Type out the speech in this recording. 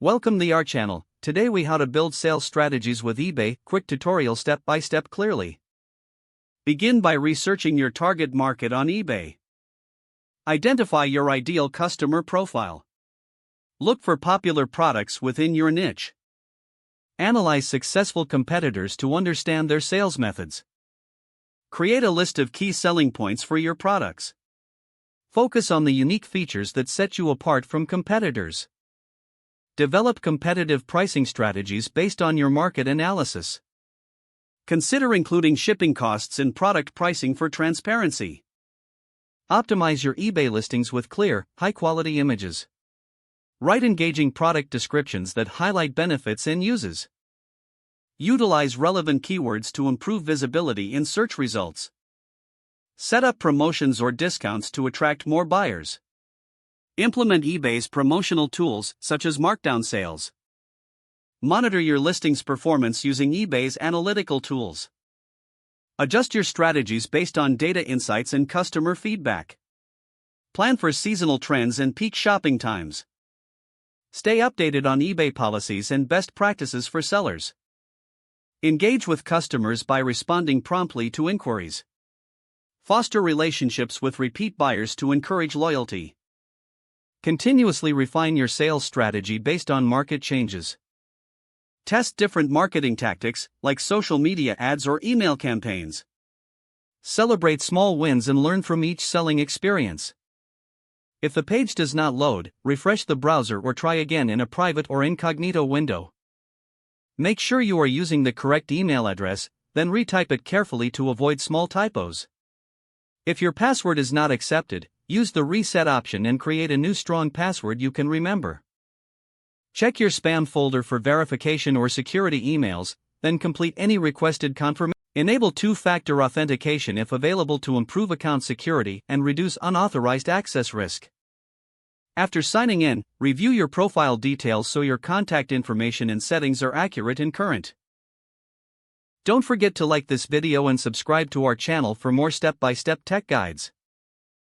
Welcome to our channel. Today we how to build sales strategies with eBay, quick tutorial step by step clearly. Begin by researching your target market on eBay. Identify your ideal customer profile. Look for popular products within your niche. Analyze successful competitors to understand their sales methods. Create a list of key selling points for your products. Focus on the unique features that set you apart from competitors. Develop competitive pricing strategies based on your market analysis. Consider including shipping costs in product pricing for transparency. Optimize your eBay listings with clear, high-quality images. Write engaging product descriptions that highlight benefits and uses. Utilize relevant keywords to improve visibility in search results. Set up promotions or discounts to attract more buyers. Implement eBay's promotional tools, such as markdown sales. Monitor your listings' performance using eBay's analytical tools. Adjust your strategies based on data insights and customer feedback. Plan for seasonal trends and peak shopping times. Stay updated on eBay policies and best practices for sellers. Engage with customers by responding promptly to inquiries. Foster relationships with repeat buyers to encourage loyalty. Continuously refine your sales strategy based on market changes. Test different marketing tactics, like social media ads or email campaigns. Celebrate small wins and learn from each selling experience. If the page does not load, refresh the browser or try again in a private or incognito window. Make sure you are using the correct email address, then retype it carefully to avoid small typos. If your password is not accepted, use the reset option and create a new strong password you can remember. Check your spam folder for verification or security emails, then complete any requested confirmation. Enable two-factor authentication if available to improve account security and reduce unauthorized access risk. After signing in, review your profile details so your contact information and settings are accurate and current. Don't forget to like this video and subscribe to our channel for more step-by-step tech guides.